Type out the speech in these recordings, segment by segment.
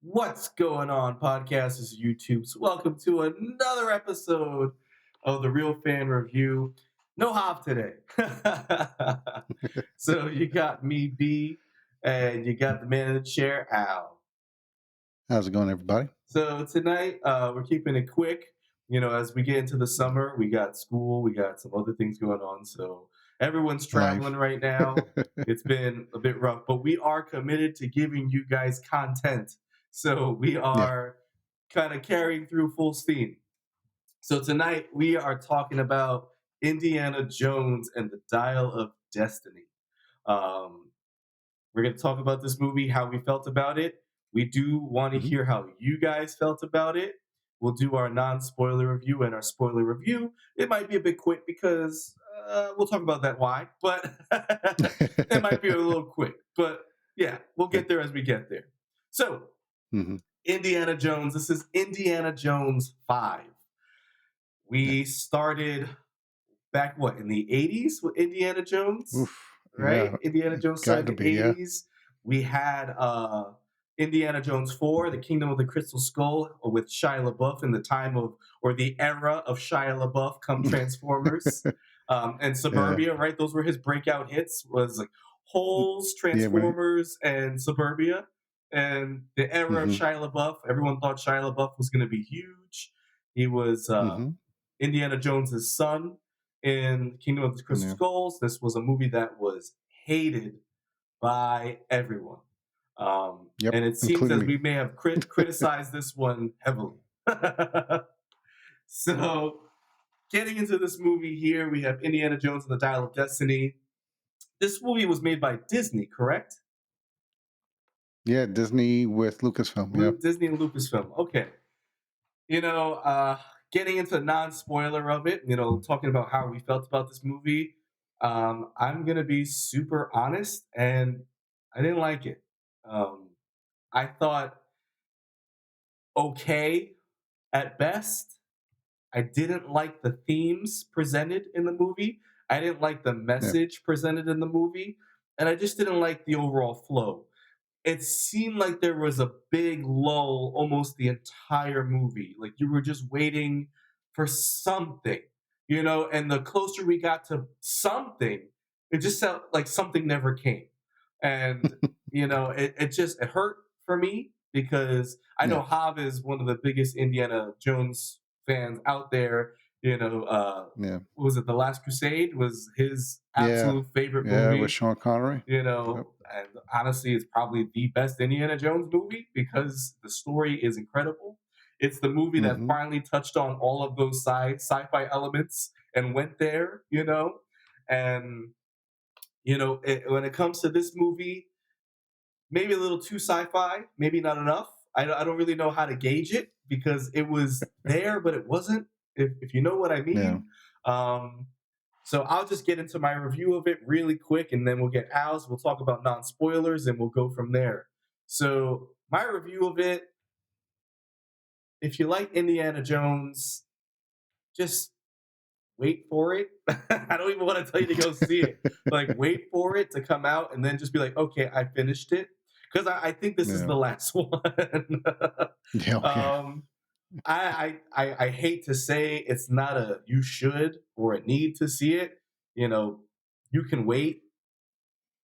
What's going on, podcasters, YouTubes? Welcome to another episode of the Real Fan Review. No Hop today. So you got me, B, and you got the man in the chair, Al. How's it going, everybody? So tonight, we're keeping it quick. As we get into the summer, we got school, we got some other things going on. So everyone's traveling Life. right now. It's been a bit rough, but we are committed to giving you guys content. So we Yeah. are kind of carrying through full steam. So tonight, we are talking about Indiana Jones and the Dial of Destiny. Um, we're going to talk about this movie, how we felt about it. We do want to hmm hear how you guys felt about it. We'll do our non spoiler review and our spoiler review. It might be a bit quick because we'll talk about that why, but it might be a little quick. But yeah, we'll yeah. get there as we get there. So, hmm Indiana Jones, this is Indiana Jones 5. Yeah. We started back in the 80s with Indiana Jones, Oof. right? Yeah. Indiana Jones Got started to in the be. Yeah. 80s. We had Indiana Jones 4, The Kingdom of the Crystal Skull with Shia LaBeouf in the time of, or the era of Shia LaBeouf come Transformers. And yeah. Suburbia, right? Those were his breakout hits, was like Holes, Yeah. Transformers, and Suburbia. And the era of hmm Shia LaBeouf, everyone thought Shia LaBeouf was going to be huge. He was hmm Indiana Jones's son in Kingdom of the Crystal Yeah. Skulls. This was a movie that was hated by everyone. Yep. And it seems Including as me. we may have criticized this one heavily. So, getting into this movie here, we have Indiana Jones and the Dial of Destiny. This movie was made by Disney, correct? Yeah. Disney with Lucasfilm. Yeah. Disney and Lucasfilm. Okay. you know, Getting into the non-spoiler of it, talking about how we felt about this movie, I'm gonna be super honest, and I didn't like it. Um, I thought okay at best. I didn't like the themes presented in the movie. I didn't like the Yeah. message presented in the movie, and I just didn't like the overall flow. It seemed like there was a big lull almost the entire movie. Like you were just waiting for something, and the closer we got to something, it just felt like something never came. And, it hurt for me because I Yeah. know Hav is one of the biggest Indiana Jones fans out there. Yeah. What was it? The Last Crusade was his Yeah. absolute favorite Yeah. With movie, Sean Connery. Yep. and honestly, it's probably the best Indiana Jones movie because the story is incredible. It's the movie that hmm finally touched on all of those sci-fi elements and went there, and when it comes to this movie, maybe a little too sci-fi, maybe not enough. I don't really know how to gauge it because it was there, but it wasn't. If you know what I Yeah. mean. Um, so I'll just get into my review of it really quick, and then we'll get Al's. We'll talk about non spoilers, and we'll go from there. So my review of it: if you like Indiana Jones, just wait for it. I don't even want to tell you to go see it. Like, wait for it to come out, and then just be like, okay, I finished it, because I think this is Yeah. the last one. Yeah. Okay. um, I hate to say it's not a you should or a need to see it. You know, you can wait.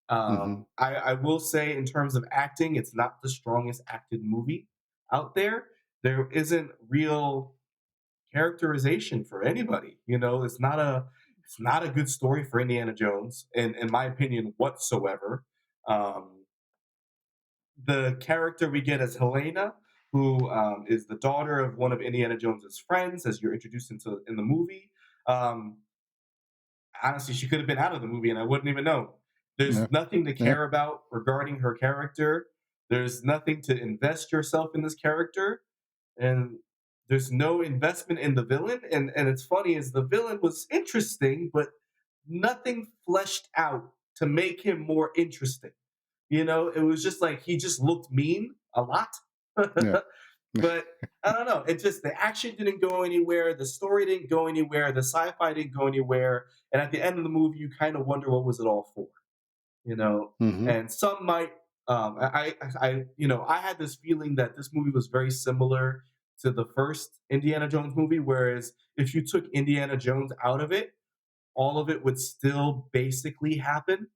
hmm I will say, in terms of acting, it's not the strongest acted movie out there. There isn't real characterization for anybody. It's not a good story for Indiana Jones, in my opinion, whatsoever. Um, the character we get as Helena, who is the daughter of one of Indiana Jones's friends, as you're introduced into in the movie. Um, Honestly, she could have been out of the movie, and I wouldn't even know. Yeah. There's nothing to Yeah. care about regarding her character. There's nothing to invest yourself in this character, and there's no investment in the villain. And it's funny is the villain was interesting, but nothing fleshed out to make him more interesting. It was just like he just looked mean a lot. Yeah. But I don't know. It just the action didn't go anywhere, the story didn't go anywhere, the sci-fi didn't go anywhere, and at the end of the movie, you kind of wonder what was it all for, you know. hmm And some might I had this feeling that this movie was very similar to the first Indiana Jones movie, whereas if you took Indiana Jones out of it, all of it would still basically happen.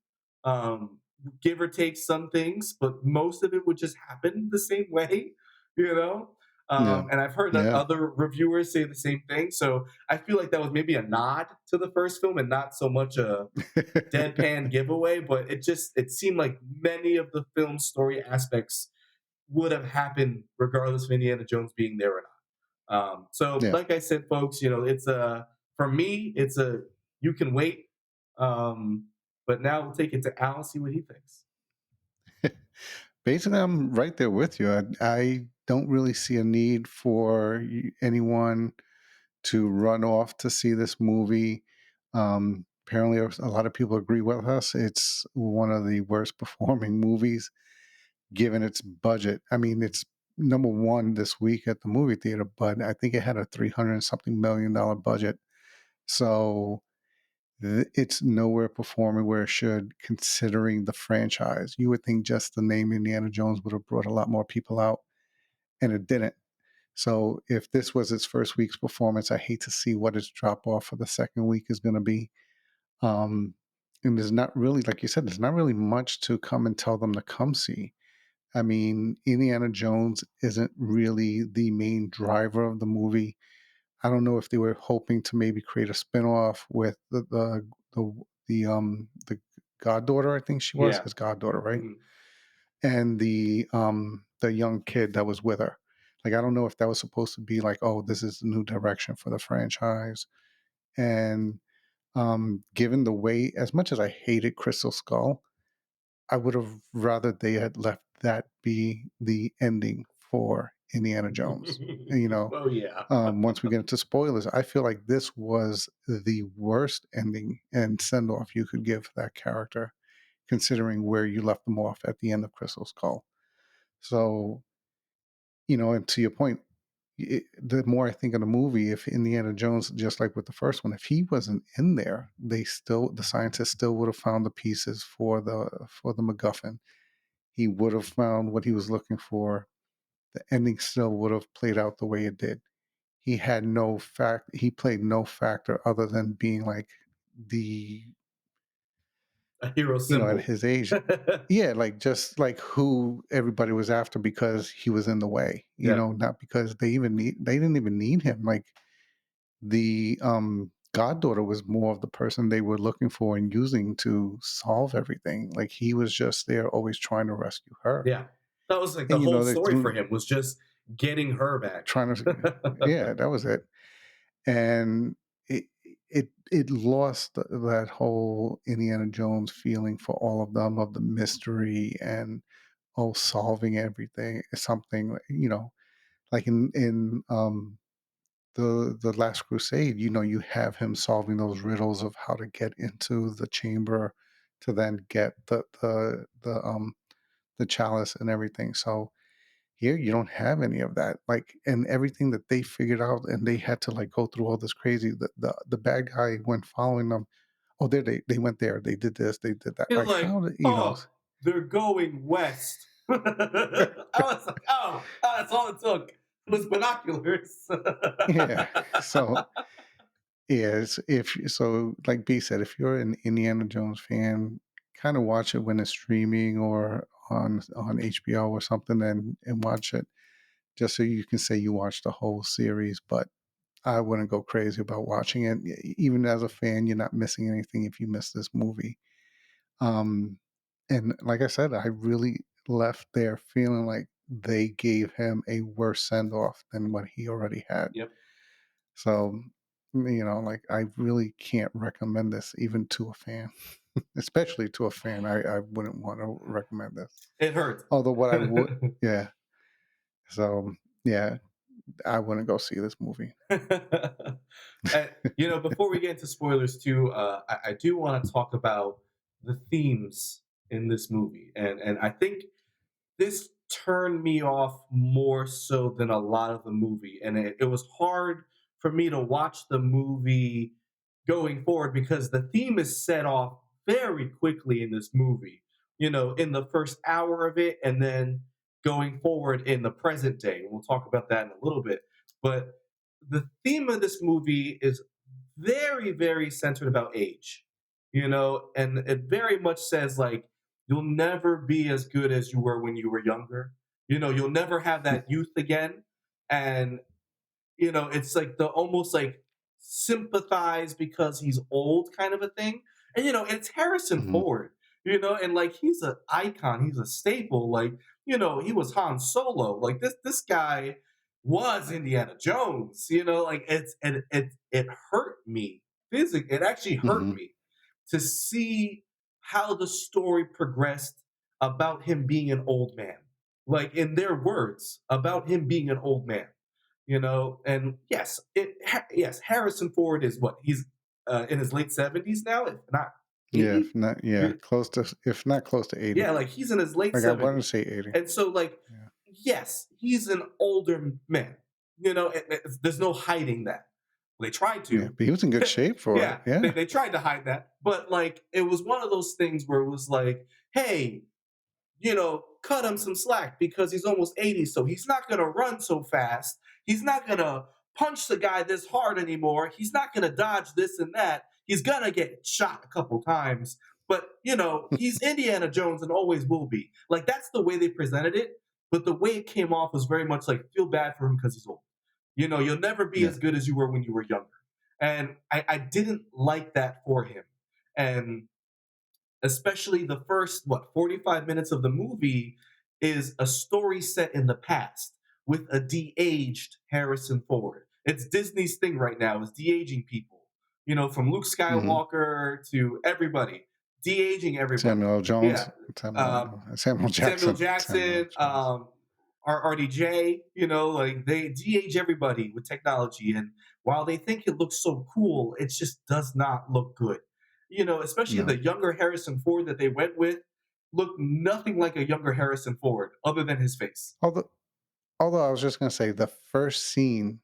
Um, Give or take some things, but most of it would just happen the same way, you know? Yeah. And I've heard that Yeah. other reviewers say the same thing. So I feel like that was maybe a nod to the first film and not so much a deadpan giveaway, but it seemed like many of the film's story aspects would have happened regardless of Indiana Jones being there or not. So, Yeah. like I said, folks, it's a for me, it's a you can wait. Um, but now we'll take it to Al, see what he thinks. Basically, I'm right there with you. I don't really see a need for anyone to run off to see this movie. Apparently, a lot of people agree with us. It's one of the worst performing movies given its budget. I mean, it's number one this week at the movie theater, but I think it had a 300 something $1 million budget. So it's nowhere performing where it should, considering the franchise. You would think just the name Indiana Jones would have brought a lot more people out, and it didn't. So if this was its first week's performance, I hate to see what its drop off for the second week is going to be. Um, and there's not really, like you said, there's not really much to come and tell them to come see. I mean, Indiana Jones isn't really the main driver of the movie. I don't know if they were hoping to maybe create a spinoff with the goddaughter, I think she was Yeah. his goddaughter, right? Mhm. And the young kid that was with her. Like I don't know if that was supposed to be like, oh, this is the new direction for the franchise. And given the way, as much as I hated Crystal Skull, I would have rather they had left that be the ending for Indiana Jones. You know, Oh yeah. once we get into spoilers, I feel like this was the worst ending and send off you could give that character, considering where you left them off at the end of Crystal Skull. So, and to your point, the more I think of the movie, if Indiana Jones, just like with the first one, if he wasn't in there, the scientists still would have found the pieces for the MacGuffin. He would have found what he was looking for. The ending still would have played out the way it did. He played no factor other than being like the A hero at symbol. his age, yeah, like just like who everybody was after because he was in the way, Yeah. not because they didn't even need him. Like the goddaughter was more of the person they were looking for and using to solve everything. Like he was just there always trying to rescue her. Yeah. That was like the And whole they story for threw him was just getting her back. trying to yeah, that was it. And it lost that whole Indiana Jones feeling for all of them, of the mystery and solving everything is something, like in the Last Crusade, you have him solving those riddles of how to get into the chamber to then get the chalice and everything. So here you don't have any of that. Like, and everything that they figured out and they had to like go through all this crazy, the bad guy went following them. Oh, there they went there. They did this, they did that. He was Like like, how did "Oh, they're going west." I was like, "Oh, that's all it took was binoculars." yeah. So yes, if so, like B said, if you're an Indiana Jones fan, kind of watch it when it's streaming or on HBO or something, and watch it just so you can say you watched the whole series. But I wouldn't go crazy about watching it. Even as a fan, you're not missing anything if you miss this movie. Um, and like I said, I really left there feeling like they gave him a worse send off than what he already had. Yep. So, like I really can't recommend this even to a fan, especially to a fan. I wouldn't want to recommend this. It hurt. Although what I would, yeah. So yeah, I wouldn't go see this movie. Before we get into spoilers too, I do want to talk about the themes in this movie, and I think this turned me off more so than a lot of the movie, and it was hard for me to watch the movie going forward because the theme is set off very quickly in this movie, in the first hour of it, and then going forward in the present day. We'll talk about that in a little bit. But the theme of this movie is very, very centered about age, and it very much says like you'll never be as good as you were when you were younger. You'll never have that youth again. And it's like the almost like sympathize because he's old kind of a thing. And it's Harrison Hmm. Ford, and like he's an icon, he's a staple. Like, he was Han Solo. Like this guy was Indiana Jones, like it hurt me physically. It actually hurt Hmm. me to see how the story progressed about him being an old man. Like in their words, about him being an old man. And yes, yes, Harrison Ford is what he's in his late 70s now, if not Yeah, 80. if not, yeah, close to, if not close to 80. Yeah, like he's in his late Like I wanted to 70s. say 80. And so, like, Yeah. yes, he's an older man. There's no hiding that. They tried Yeah, to. but he was in good shape for it. Yeah, they, Yeah. they tried to hide that. But, like, it was one of those things where it was like, hey, cut him some slack because he's almost 80, so he's not going to run so fast. He's not going to punch the guy this hard anymore. He's not going to dodge this and that. He's going to get shot a couple times. But, he's Indiana Jones and always will be. Like, that's the way they presented it. But the way it came off was very much like, feel bad for him because he's old. You'll never be Yeah. as good as you were when you were younger. And I didn't like that for him. And especially the first 45 minutes of the movie is a story set in the past with a de-aged Harrison Ford. It's Disney's thing right now is de-aging people, from Luke Hmm. Skywalker to everybody, de-aging everybody. Samuel L. Jones, Yeah. Samuel, um, Samuel Samuel Jackson, Samuel L. Jackson, Jones. RDJ, like they de-age everybody with technology. And while they think it looks so cool, it just does not look good. Especially No, the younger Harrison Ford that they went with looked nothing like a younger Harrison Ford other than his face. although although I was just gonna say the first scene,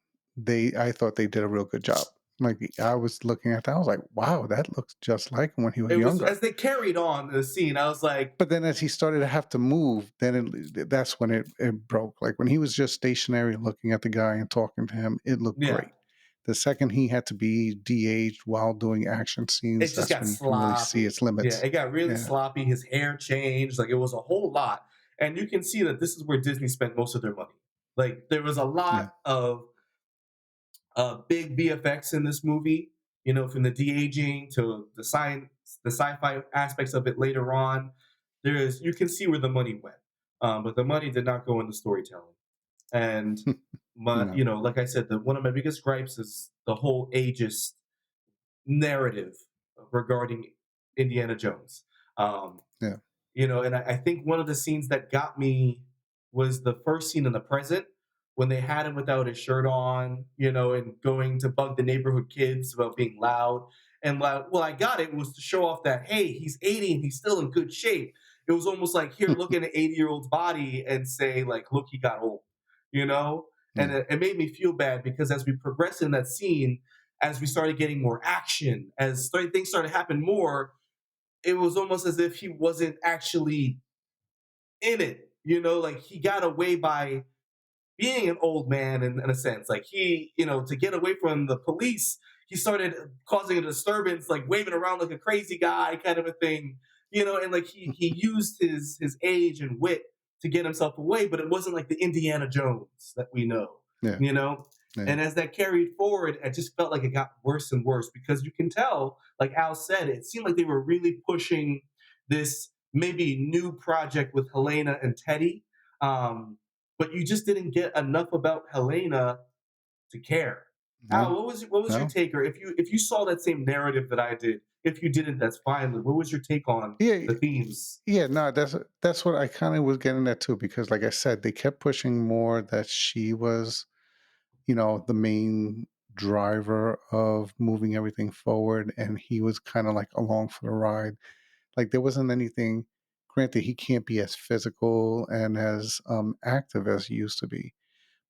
I thought they did a real good job. Like I was looking at that, I was like, wow, that looks just like him when he was It was younger. as they carried on the scene, I was like, But then as he started to have to move, then that's when it broke. Like when he was just stationary looking at the guy and talking to him, it looked yeah, great. The second he had to be de-aged while doing action it scenes, just that's got when you can really see sloppy. its Yeah, limits. it got really Yeah. sloppy. His hair changed. Like it was a whole lot. And you can see that this is where Disney spent most of their money. Like there was a Yeah. lot of big VFX in this movie, from the de aging to the sci-fi aspects of it later on. You can see where the money went, but the money did not go into storytelling. And No. like I said, one of my biggest gripes is the whole ageist narrative regarding Indiana Jones. Um, Yeah. and I think one of the scenes that got me was the first scene in the present when they had him without his shirt on, and going to bug the neighborhood kids about being loud. And well, I got it was to show off that, hey, he's 80 and he's still in good shape. It was almost like, here, look at an 80-year-old's body and say, like, look, he got old, you know? And Yeah. it made me feel bad because as we progressed in that scene, as we started getting more action, things started to happen more, it was almost as if he wasn't actually in it. Like he got away by being an old man in a sense. Like to get away from the police, he started causing a disturbance, like waving around like a crazy guy, kind of a thing. And like he used his age and wit to get himself away, but it wasn't like the Indiana Jones that we know. Yeah. You know. Yeah. And as that carried forward, it just felt like it got worse and worse because you can tell, like Al said, it seemed like they were really pushing this maybe new project with Helena and Teddy. But you just didn't get enough about Helena to care. Al, No. what was your No. take? Or if you saw that same narrative that I did, if you didn't, that's fine. Like, what was your take on Yeah. the themes? Yeah. No, that's what I kind of was getting at too, because like I said, they kept pushing more that she was, the main driver of moving everything forward, and he was kind of like along for the ride. Like there wasn't anything. Granted, he can't be as physical and as active as he used to be.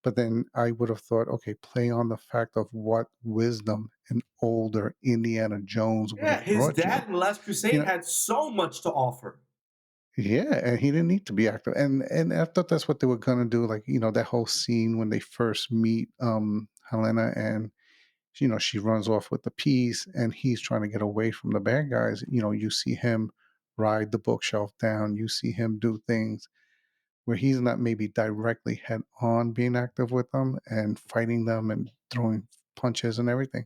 But then I would have thought, okay, play on the fact of what wisdom an older Indiana Jones would Yeah, have his brought you. dad in the Last You Crusade know, had so much to offer. Yeah, and he didn't need to be active. And I thought that's what they were gonna do. Like, that whole scene when they first meet Helena, and she runs off with the piece and he's trying to get away from the bad guys. You see him ride the bookshelf down, you see him do things where he's not maybe directly head on being active with them and fighting them and throwing punches and everything.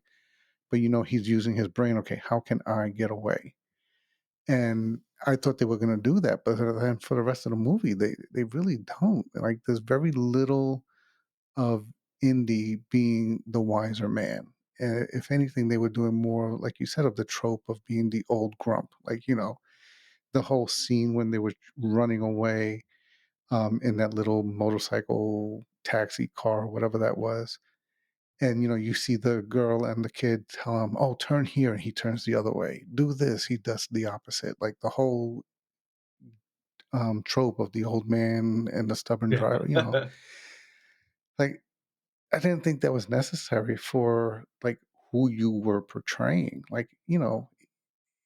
But he's using his brain. Okay, how can I get away? And I thought they were going to do that, but then for the rest of the movie, they really don't. Like, there's very little of Indy being the wiser man. If anything, they were doing more, like you said, of the trope of being the old grump. Like, the whole scene when they were running away in that little motorcycle taxi car, whatever that was. And you see the girl and the kid tell him, "Oh, turn here," and he turns the other way. Do this, he does the opposite. Like the whole trope of the old man and the stubborn driver. Yeah. Like, I didn't think that was necessary for like who you were portraying. Like,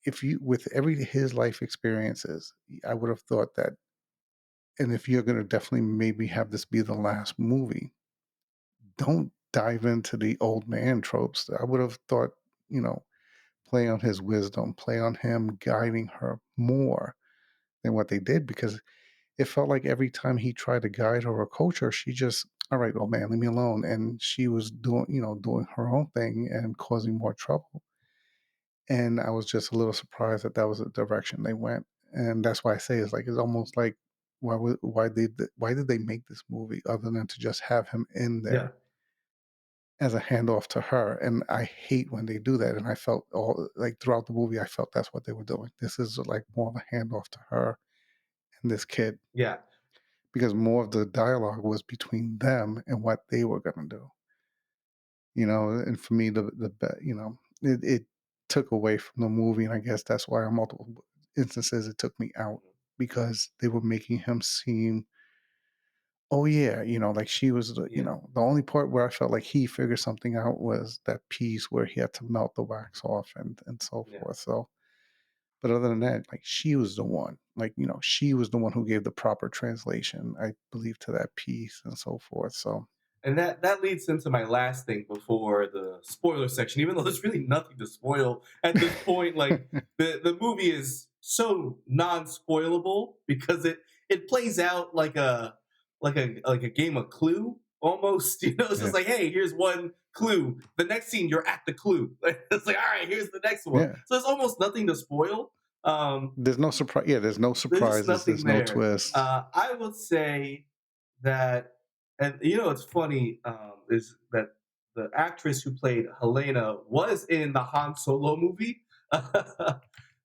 if you with every his life experiences, I would have thought that. And if you're going to definitely maybe have this be the last movie, don't dive into the old man tropes. I would have thought, you know, play on his wisdom, play on him guiding her more than what they did, because it felt like every time he tried to guide her or coach her, she just, all right, old man, leave me alone. And she was doing her own thing and causing more trouble. And I was just a little surprised that that was the direction they went. And that's why I say it's almost like why did they make this movie other than to just have him in Yeah. there as a handoff to her? And I hate when they do that. And I felt all like throughout the movie, I felt that's what they were doing. This is like more of a handoff to her and this kid, Yeah. because more of the dialogue was between them and what they were going to do. And for me, it took away from the movie, and I guess that's why on multiple instances it took me out, because they were making him seem, oh yeah, like she was Yeah. the only part where I felt like he figured something out was that piece where he had to melt the wax off and so Yeah. forth. So, but other than that, like she was the one, like she was the one who gave the proper translation, I believe, to that piece and so forth. So, And that leads into my last thing before the spoiler section. Even though there's really nothing to spoil at this point, like the movie is so non-spoilable because it plays out like a game of Clue almost. It's yeah, just like, hey, here's one clue. The next scene, you're at the clue. It's like, all right, here's the next one. yeah. So there's almost nothing to spoil. Um, There's no surprise. Yeah, there's no there's just surprises. nothing There's no there. twists. I would say that, and it's funny, is that the actress who played Helena was in the Han Solo movie.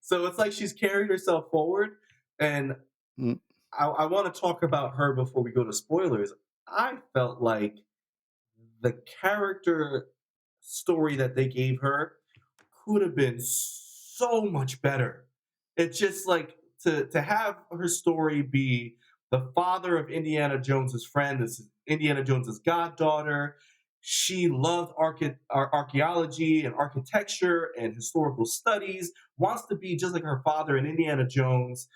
So it's like she's carried herself forward. And Mm, I want to talk about her before we go to spoilers. I felt like the character story that they gave her could have been so much better. It's just like to have her story be the father of Indiana Jones's friend. This is Indiana Jones's goddaughter. She loved archaeology and architecture and historical studies. Wants to be just like her father in Indiana Jones.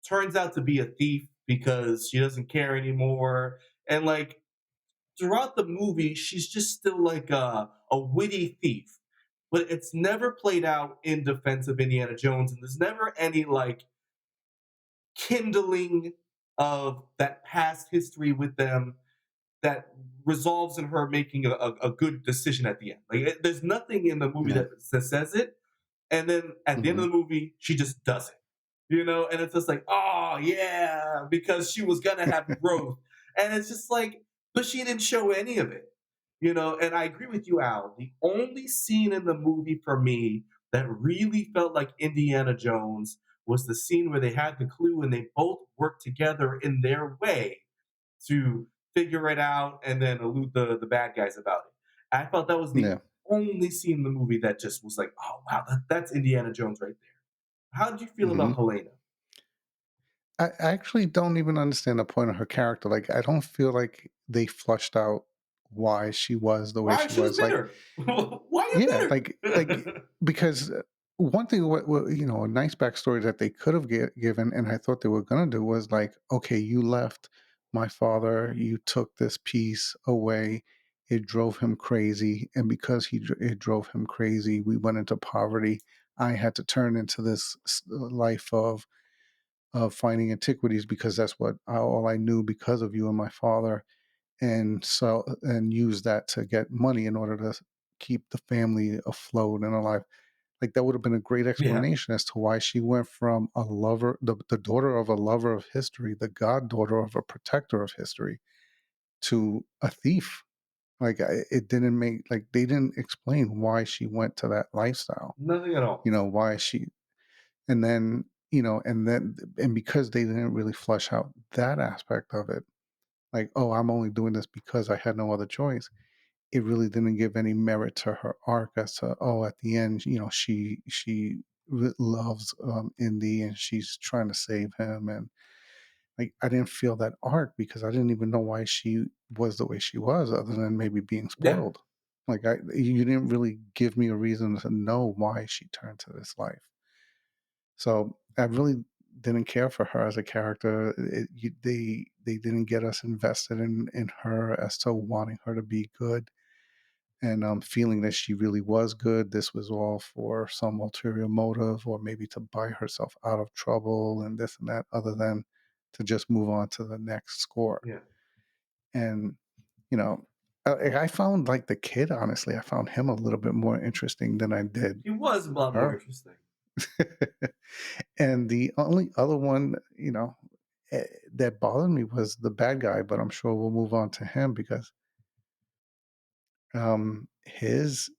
Turns out to be a thief because she doesn't care anymore. And like throughout the movie, she's just still like a witty thief, but it's never played out in defense of Indiana Jones, and there's never any like kindling of that past history with them that resolves in her making a good decision at the end. Like there's nothing in the movie yeah. that says it, and then at the end of Hmm. the movie, she just does it. And it's just like, oh yeah, because she was gonna have growth, and it's just like, but she didn't show any of it. And I agree with you, Al. The only scene in the movie for me that really felt like Indiana Jones was the scene where they had the clue and they both worked together in their way to figure it out and then elude the bad guys about it. I felt that was the Yeah. only scene in the movie that just was like, oh wow, that's Indiana Jones right there. How did you feel Hmm. about Helena? I actually don't even understand the point of her character. Like, I don't feel like they flushed out why she was the way Why she she was was. Like, bitter? Why yeah, you like bitter? because one thing, what a nice backstory that they could have given, and I thought they were gonna do was like, okay, you left my father, you took this piece away, it drove him crazy, and because it drove him crazy, we went into poverty. I had to turn into this life of finding antiquities because that's what all I knew because of you and my father, and so and use that to get money in order to keep the family afloat and alive. Like, that would have been a great Yeah, explanation as to why she went from a lover, the daughter of a lover of history, the goddaughter of a protector of history, to a thief. Like, it didn't make, like, they didn't explain why she went to that lifestyle. nothing at all. Why she, and then, and because they didn't really flush out that aspect of it, like, oh, I'm only doing this because I had no other choice. It really didn't give any merit to her arc as to, oh, at the end, she loves Indy and she's trying to save him, and like, I didn't feel that arc because I didn't even know why she was the way she was, other than maybe being Yeah, spoiled. Like, you didn't really give me a reason to know why she turned to this life. So I really didn't care for her as a character. They didn't get us invested in her as to wanting her to be good, and feeling that she really was good. This was all for some ulterior motive, or maybe to buy herself out of trouble and this and that, other than to just move on to the next score. yeah. And you know, I found, like, the kid. Honestly, I found him a little bit more interesting than I did He was a lot more her. interesting. And the only other one, that bothered me was the bad guy. But I'm sure we'll move on to him because his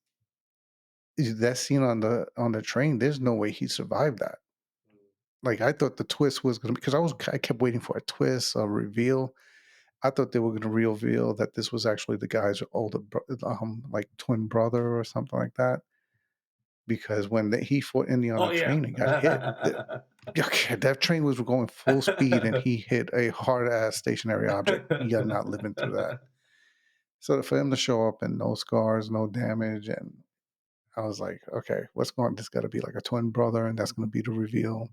that scene on the train, there's no way he survived that. Like, I thought the twist was gonna, because I kept waiting for a twist, a reveal. I thought they were gonna reveal that this was actually the guy's older like, twin brother or something like that, because when he fought Indy on Oh a yeah. train and got hit, okay, that train was going full speed and he hit a hard ass stationary object. You're not living through that. So for him to show up and no scars, no damage, and I was like, okay, what's going? This got to be like a twin brother, and that's going to be the reveal.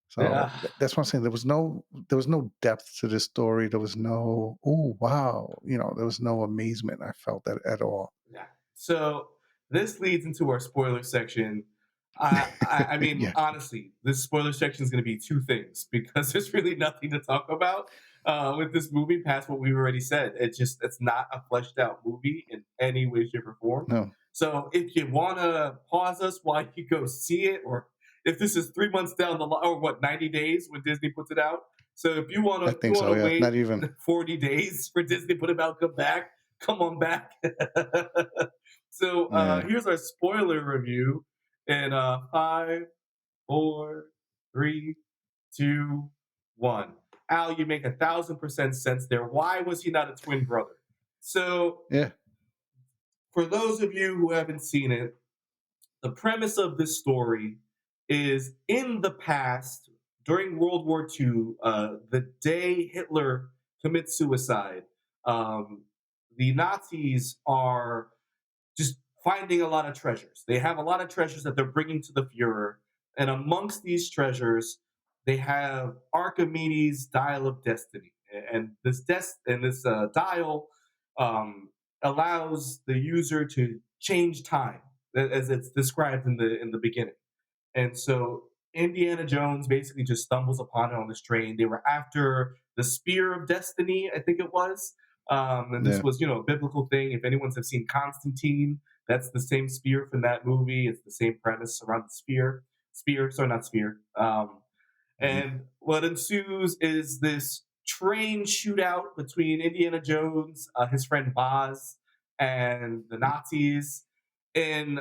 So Yeah. that's what I'm saying. There was no depth to this story. There was no, oh wow, there was no amazement. I felt that at all. Yeah. So this leads into our spoiler section. I mean, Yeah, honestly, this spoiler section is going to be two things because there's really nothing to talk about with this movie past what we've already said. It's not a fleshed out movie in any way, shape, or form. no, So if you want to pause us while you go see it, or if this is 3 months down the line, or what, 90 days when Disney puts it out. So if you want I to, you think want so. to Yeah, wait not even. 40 days for Disney to put it out, come on back. So Yeah, here's our spoiler review in five, four, three, two, one. Al, you make 1,000% sense there. Why was he not a twin brother? So yeah, for those of you who haven't seen it, the premise of this story is in the past, during World War II, the day Hitler commits suicide, um, the Nazis are just finding a lot of treasures. They have a lot of treasures that they're bringing to the Fuhrer, and amongst these treasures, they have Archimedes' dial of destiny, and this dial um, allows the user to change time, as it's described in the beginning. And so Indiana Jones basically just stumbles upon it on this train. They were after the Spear of Destiny, I think it was. And this yeah. was, a biblical thing. If anyone's have seen Constantine, that's the same spear from that movie. It's the same premise around the spear. Spear, sorry, not spear. Mhm. And what ensues is this train shootout between Indiana Jones, his friend Boz, and the Nazis in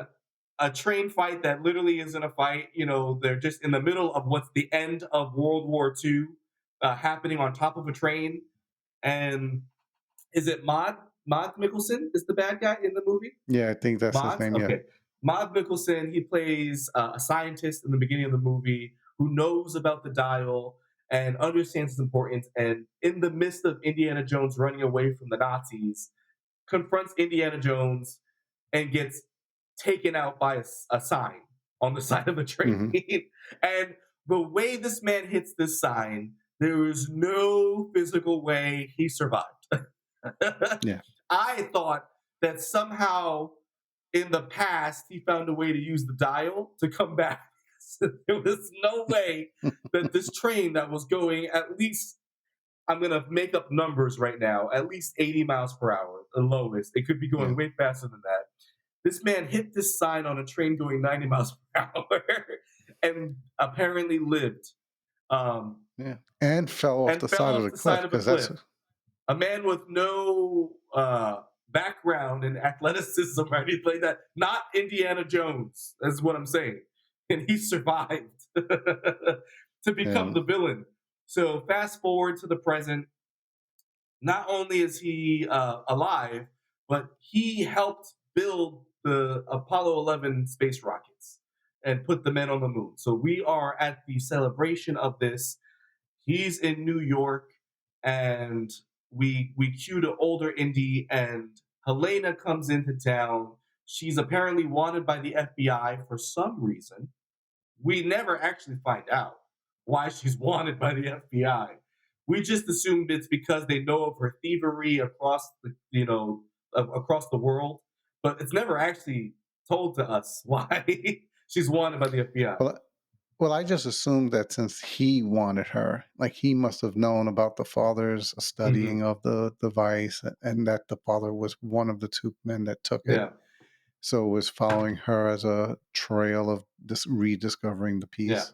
a train fight that literally isn't a fight. They're just in the middle of what's the end of World War II, happening on top of a train. And is it Mads Mikkelsen is the bad guy in the movie? Yeah, I think that's his Mads? name. Yeah, Okay. Mads Mikkelsen, he plays a scientist in the beginning of the movie who knows about the dial and understands its importance. And in the midst of Indiana Jones running away from the Nazis, confronts Indiana Jones and gets taken out by a sign. on the side of a train. Hmm. And the way this man hits this sign, there is no physical way he survived. Yeah. I thought that somehow in the past he found a way to use the dial to come back. There was no way that this train that was going at least, I'm going to make up numbers right now, at least 80 miles per hour, the lowest. It could be going Yeah. way faster than that. This man hit this sign on a train going 90 miles per hour and apparently lived, um, Yeah. And fell off and the fell side of off the the cliff side of a because that's cliff. A man with no background in athleticism or anything like that. Not Indiana Jones, is what I'm saying. And he survived to become yeah. the villain. So fast forward to the present. Not only is he alive, but he helped build the Apollo 11 space rockets and put the men on the moon. So we are at the celebration of this. He's in New York, and we cue to older Indy, and Helena comes into town. She's apparently wanted by the FBI for some reason. We never actually find out why she's wanted by the FBI. We just assumed it's because they know of her thievery across the across the world, but it's never actually told to us why she's wanted by the FBI. Well, well, I just assumed that since he wanted her, like he must have known about the father's Hmm. studying of the device and that the father was one of the two men that took it. Yeah, So it was following her as a trail of this rediscovering the yeah. piece.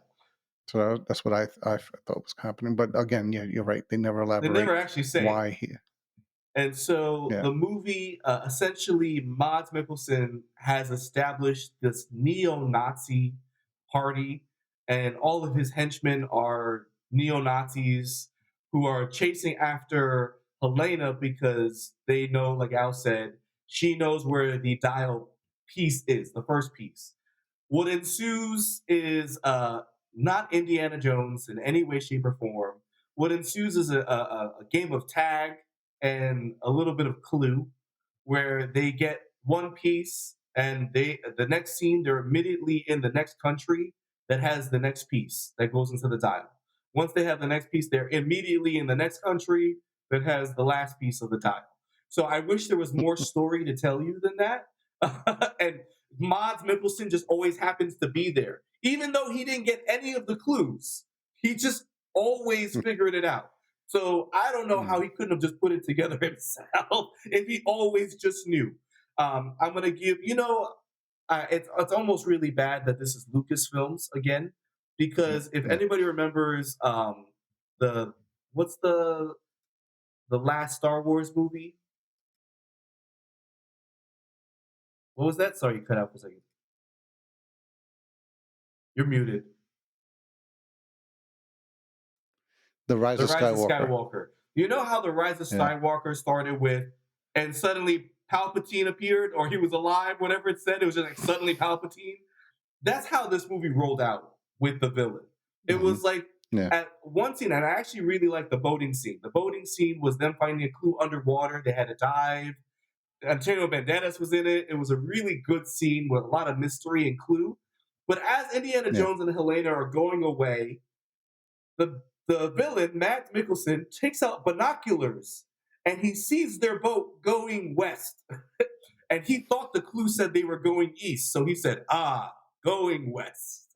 So that's what I thought was happening. But again, yeah, you're right. They never They elaborate never actually say. why he. And so Yeah, the movie, essentially, Mads Mikkelsen has established this neo-Nazi party, and all of his henchmen are neo-Nazis who are chasing after Helena because they know, like Al said, she knows where the dial piece is, the first piece. What ensues is not Indiana Jones in any way, shape, or form. What ensues is a game of tag and a little bit of Clue, where they get one piece, and the next scene they're immediately in the next country that has the next piece that goes into the dial. Once they have the next piece, they're immediately in the next country that has the last piece of the dial. So I wish there was more story to tell you than that. And Mads Mikkelsen just always happens to be there, even though he didn't get any of the clues. He just always figured it out. So I don't know how yeah. he couldn't have just put it together himself if he always just knew. I'm gonna give it's almost really bad that this is Lucasfilms again, because if Yeah. anybody remembers the what's the last Star Wars movie? What was that? Sorry, you cut out for a second. You're muted. The Rise The of Rise of Skywalker. Skywalker. You know how the Rise of Yeah. Skywalker started with, and suddenly Palpatine appeared, or he was alive, whatever it said. It was just like suddenly Palpatine. That's how this movie rolled out with the villain. It Hmm. was like Yeah. at one scene, and I actually really liked the boating scene. The boating scene was them finding a clue underwater. They had to dive. Antonio Banderas was in it. It was a really good scene with a lot of mystery and clue. But as Indiana Yeah. Jones and Helena are going away, the villain, Matt Mikkelsen, takes out binoculars and he sees their boat going west. And he thought the clue said they were going east. So he said, going west.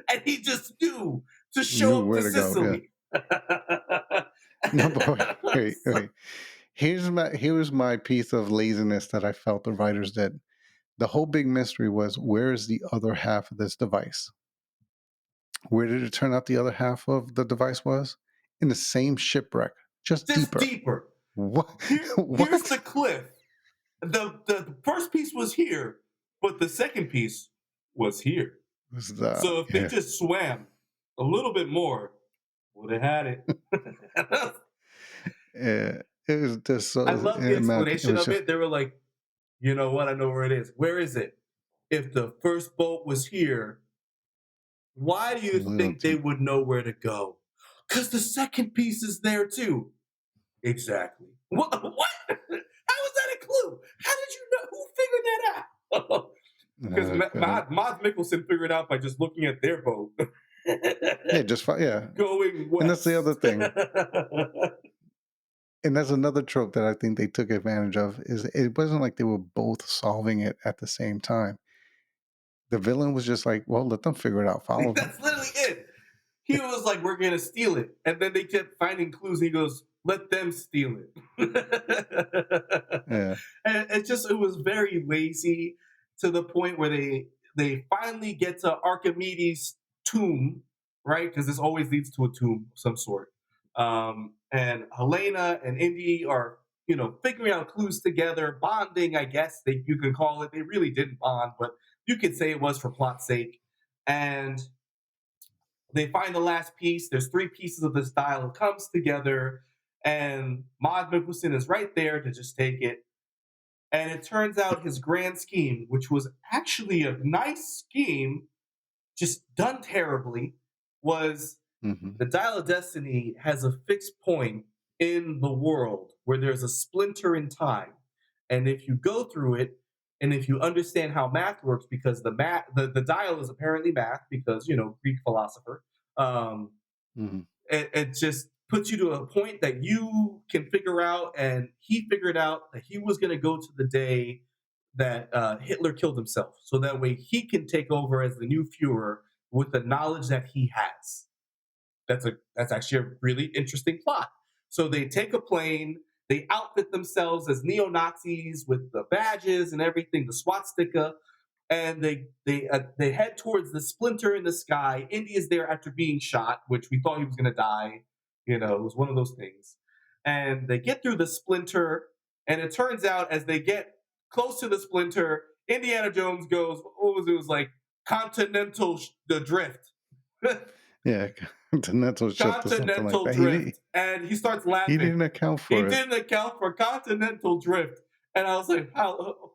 And he just knew to show Knew up where to to go. Yeah. Sicily. No, but wait. Here's my piece of laziness that I felt the writers did. The whole big mystery was where is the other half of this device? Where did it turn out the other half of the device was? In the same shipwreck, just Just deeper. deeper. What? Here's What? the cliff. The first piece was here, but the second piece was here. Was the So if they yeah? just swam a little bit more, would have had it. It was just so. I love the In my opinion, it explanation was of just it. They were like, you know what? I know where it is. Where is it? If the first boat was here, why do a you little think they too. would know where to go? Because the second piece is there too. Exactly. What? How is that a clue? How did you know? Who figured that out? because Mads Mikkelsen figured out by just looking at their boat yeah, just yeah. going And that's the other west. thing. And that's another trope that I think they took advantage of is it wasn't like they were both solving it at the same time. The villain was just like, well, let them figure it out. Follow them. That's literally it. He was like, "We're gonna steal it," and then they kept finding clues. And he goes, "Let them steal it." Yeah. And it was very lazy to the point where they finally get to Archimedes' tomb, right? Because this always leads to a tomb of some sort. And Helena and Indy are figuring out clues together, bonding. I guess you could call it. They really didn't bond, but you could say it was for plot's sake. And they find the last piece. There's three pieces of this dial. It comes together, and Mads Mikkelsen is right there to just take it. And it turns out his grand scheme, which was actually a nice scheme, just done terribly, was Hmm. the Dial of Destiny has a fixed point in the world where there's a splinter in time. And if you go through it, and if you understand how math works, because the dial is apparently math, because Greek philosopher, um, Hmm. it just puts you to a point that you can figure out. And he figured out that he was going to go to the day that Hitler killed himself, so that way he can take over as the new Fuhrer with the knowledge that he has. That's actually a really interesting plot. So they take a plane, they outfit themselves as neo Nazis with the badges and everything, the swastika, and they head towards the splinter in the sky. Indy is there after being shot, which we thought he was going to die. It was one of those things. And they get through the splinter, and it turns out as they get close to the splinter, Indiana Jones goes, what was it? It was like continental the drift. Yeah. Continental shift or something like Continental that. drift. And he starts He laughing. didn't account He for it. didn't account for continental drift. And I was like,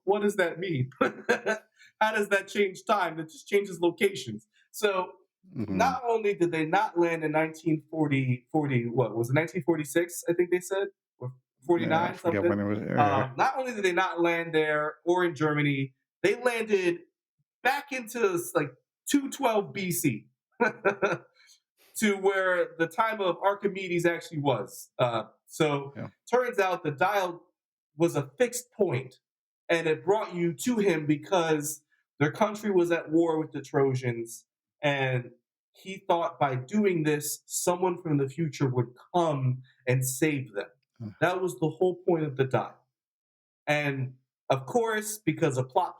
what does that mean? How does that change time? It just changes locations. So Hmm. not only did they not land in 1940, what was it, 1946, I think they said, or Yeah, I 49, forget something. when it was. Yeah. Not only did they not land there or in Germany, they landed back into like 212 BC. To where the time of Archimedes actually was. So Yeah. turns out the dial was a fixed point, and it brought you to him because their country was at war with the Trojans, and he thought by doing this, someone from the future would come and save them. That was the whole point of the dial. And of course, because of plot,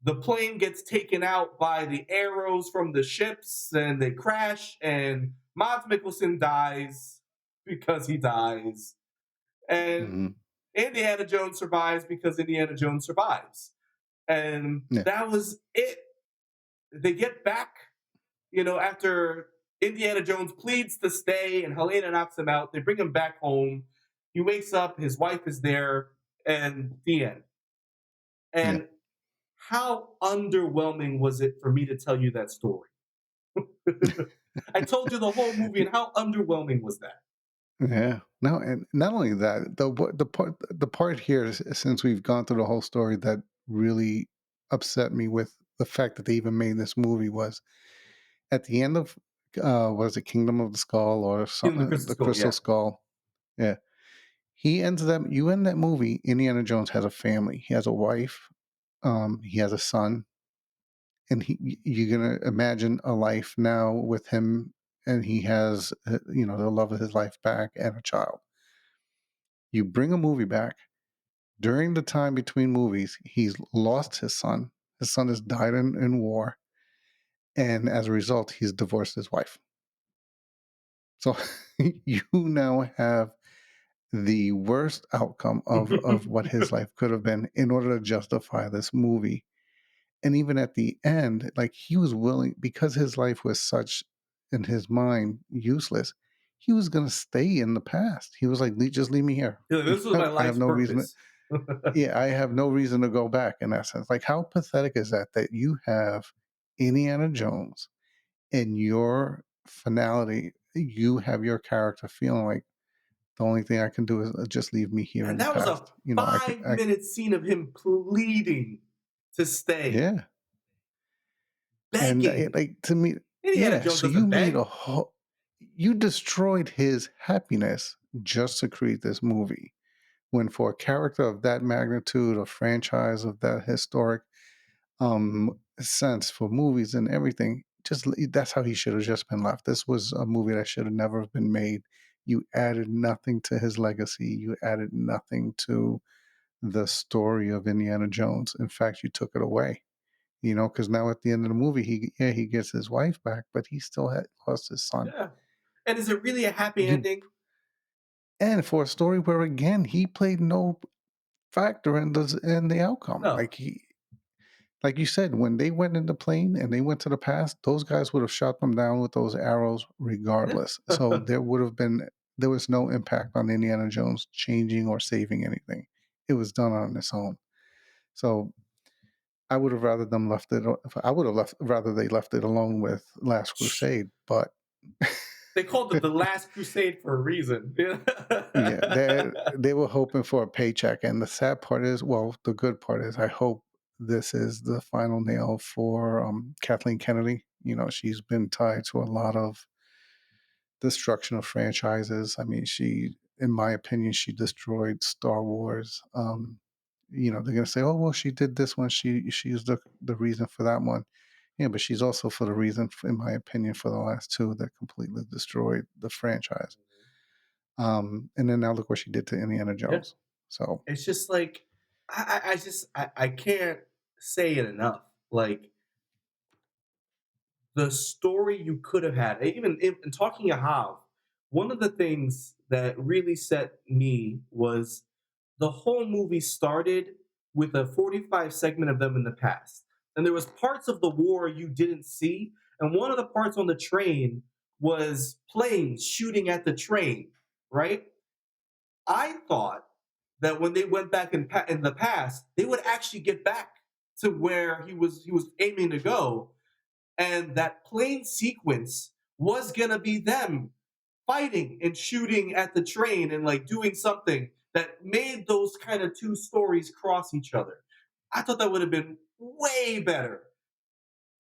the plane gets taken out by the arrows from the ships and they crash, and Mads Mikkelsen dies because he dies. And Hmm. Indiana Jones survives because Indiana Jones survives. And Yeah. that was it. They get back, after Indiana Jones pleads to stay and Helena knocks him out. They bring him back home. He wakes up, his wife is there, and the end. Yeah. And how underwhelming was it for me to tell you that story? I told you the whole movie, and how underwhelming was that? Yeah. No, and not only that, the part here is, since we've gone through the whole story, that really upset me with the fact that they even made this movie was at the end of was it Kingdom of the Skull or Stealing the something, Crystal the Skull, Crystal yeah. Skull. Yeah. He ends up you end that movie, Indiana Jones has a family. He has a wife, he has a son, and you're gonna imagine a life now with him, and he has the love of his life back and a child. You bring a movie back during the time between movies, he's lost his son. His son has died in war, and as a result, he's divorced his wife. So you now have the worst outcome of what his life could have been in order to justify this movie. And even at the end, like he was willing, because his life was such in his mind useless, he was going to stay in the past. He was like, Just leave me here. This was my I have life's no reason. purpose. Yeah, I have no reason to go back in that sense. Like, how pathetic is that you have Indiana Jones and your finality, you have your character feeling like the only thing I can do is just leave me here in And the that was a past. I could, 5 minute scene of him pleading to stay. yeah, And, begging. like, to me Indiana yeah, Jones so you doesn't made beg. a whole you destroyed his happiness just to create this movie, when for a character of that magnitude, a franchise of that historic, sense for movies and everything, just l that's how he should have just been left. This was a movie that should have never have been made. You added nothing to his legacy, you added nothing to the story of Indiana Jones. In fact, you took it away. Because now at the end of the movie, he gets his wife back, but he still had lost his son. Yeah. And is it really a happy You ending? and for a story where again he played no factor in the outcome. No. Like you said, when they went in the plane and they went to the past, those guys would have shot them down with those arrows Yeah. regardless. So there was no impact on Indiana Jones changing or saving anything. It was done on its own. So I would have rather them left it. I would have left rather they left it alone with Last Shh. Crusade, but They called it the Last Crusade for a reason. Yeah. yeah, they were hoping for a paycheck, and the sad part is, well, the good part is, I hope this is the final nail for Kathleen Kennedy. She's been tied to a lot of destruction of franchises. I mean, in my opinion, she destroyed Star Wars. They're gonna say, "Oh, well, she did this one. She's the reason for that one." Yeah, but she's also for the reason, in my opinion, for the last two that completely destroyed the franchise. And then now look what she did to Indiana Yeah. Jones. So It's just like I can't say it enough. Like the story you could have had, even in talking to Hav, one of the things that really set me was the whole movie started with a 45 segment of them in the past. And there was parts of the war you didn't see. And one of the parts on the train was planes shooting at the train, right? I thought that when they went back in the past, they would actually get back to where he was aiming to go, and that plane sequence was gonna be them fighting and shooting at the train and like doing something that made those kind of two stories cross each other. I thought that would have been way better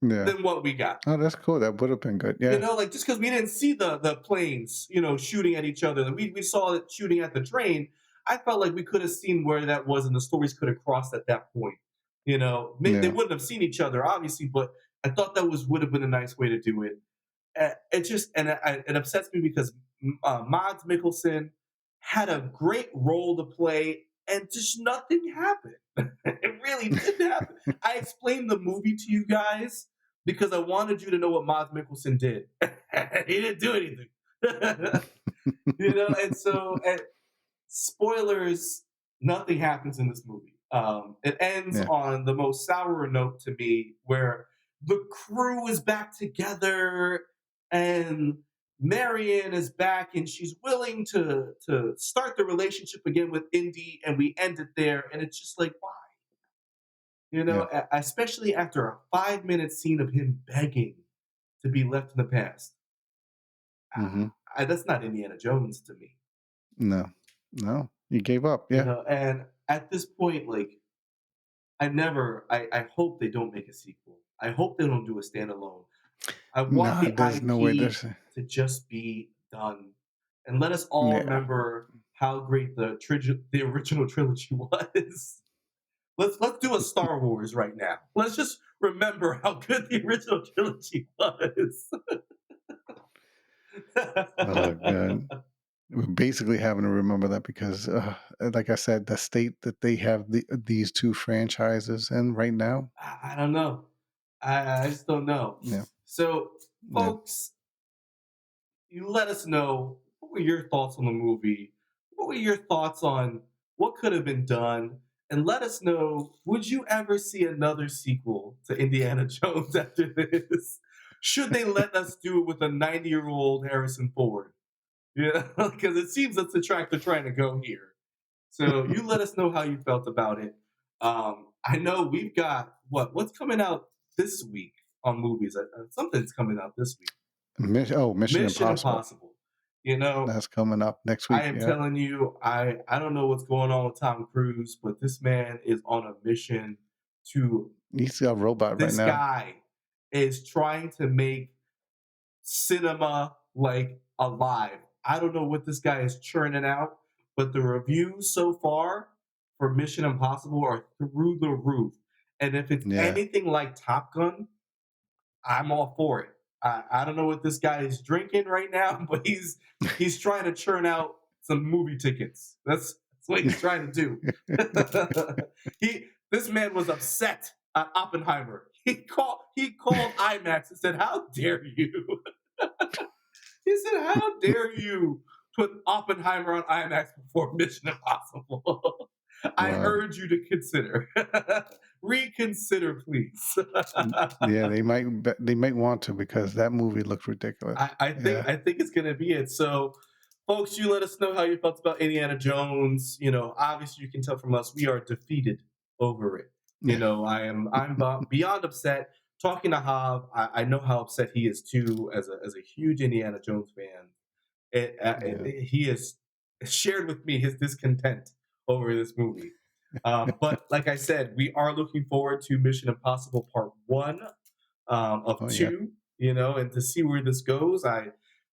yeah. than what we got. Oh, that's cool. That would have been good. You Yeah. know, like just because we didn't see the planes, shooting at each other, we saw it shooting at the train. I felt like we could have seen where that was, and the stories could have crossed at that point. They Yeah. wouldn't have seen each other, obviously, but I thought that would have been a nice way to do it. It just it upsets me because Mads Mikkelsen had a great role to play, and just nothing happened. It really didn't happen. I explained the movie to you guys because I wanted you to know what Mads Mikkelsen did. He didn't do anything. And so spoilers, nothing happens in this movie. It ends Yeah. on the most sour note to me, where the crew is back together and Marion is back and she's willing to start the relationship again with Indy, and we end it there. And it's just like, why? Yeah. Especially after a 5-minute scene of him begging to be left in the past. Hmm. That's not Indiana Jones to me. No. No. You gave up. Yeah. And at this point, like, I hope they don't make a sequel. I hope they don't do a standalone. I want Nah, the there's no way. IP There's to just be done, and let us all yeah. remember how great the original trilogy was. Let's do a Star Wars right now. Let's just remember how good the original trilogy was. Oh god. We're basically having to remember that because, like I said, the state that they have these two franchises in right now. I don't know. I just don't know. Yeah. So, Yeah. folks, you let us know, what were your thoughts on the movie? What were your thoughts on what could have been done? And let us know, would you ever see another sequel to Indiana Jones after this? Should they let us do it with a 90-year-old Harrison Ford? Yeah, because it seems that's the track they're trying to go here. So you let us know how you felt about it. I know we've got what's coming out this week on movies. Something's coming out this week. Mission Mission Impossible. Impossible. You know, That's coming up next I week. am Yeah. telling you, I don't know what's going on with Tom Cruise, but this man is on a mission to He's got a robot right this now. guy. is trying to make cinema like alive. I don't know what this guy is churning out, but the reviews so far for Mission Impossible are through the roof. And if it's Yeah. anything like Top Gun, I'm all for it. I don't know what this guy is drinking right now, but he's trying to churn out some movie tickets. That's what he's trying to do. This man was upset at Oppenheimer. He called IMAX and said, "How dare you?" He said, "How dare you put Oppenheimer on IMAX before Mission Impossible? I Wow. urge you to consider. Reconsider, please." Yeah, they might want to because that movie looks ridiculous. I think Yeah. I think it's gonna be it. So, folks, you let us know how you felt about Indiana Jones. Obviously, you can tell from us we are defeated over it. I'm beyond upset. Talking to Hav, I know how upset he is too, as a huge Indiana Jones fan. Yeah. He has shared with me his discontent over this movie. But like I said, we are looking forward to Mission Impossible Part One, of Oh, yeah. two, and to see where this goes.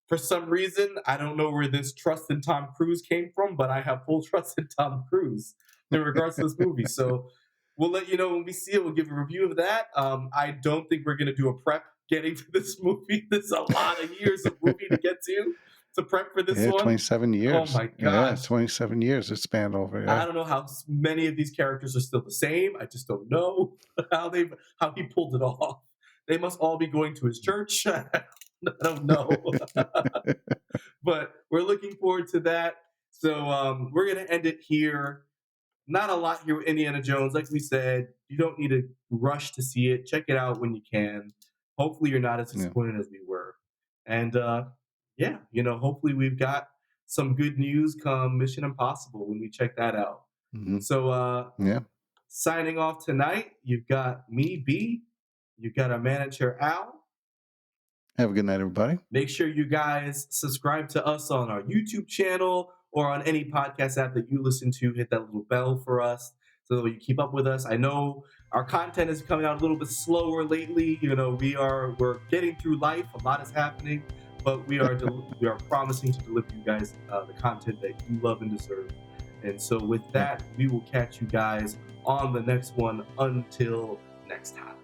For some reason, I don't know where this trust in Tom Cruise came from, but I have full trust in Tom Cruise in regards to this movie. So we'll let you know when we see it. We'll give a review of that. I don't think we're going to do a prep getting to this movie. There's a lot of years of movie to get to prep for this Yeah, one. 27 Oh years. my Yeah, gosh. 27 years it spanned over, I yeah. don't know how many of these characters are still the same. I just don't know how he pulled it off. They must all be going to his church. I don't know, but we're looking forward to that. So we're gonna end it here. Not a lot here with Indiana Jones. Like we said, you don't need to rush to see it. Check it out when you can. Hopefully, you're not as Yeah. disappointed as we were. And yeah, hopefully we've got some good news come Mission Impossible when we check that out. Mhm. So Yeah. signing off tonight, you've got me, B. You've got our manager, Al. Have a good night, everybody. Make sure you guys subscribe to us on our YouTube channel or on any podcast app that you listen to. Hit that little bell for us so that you keep up with us. I know our content is coming out a little bit slower lately. We're getting through life. A lot is happening, but we are promising to deliver you guys the content that you love and deserve. And so with Yep. that, we will catch you guys on the next one. Until next time.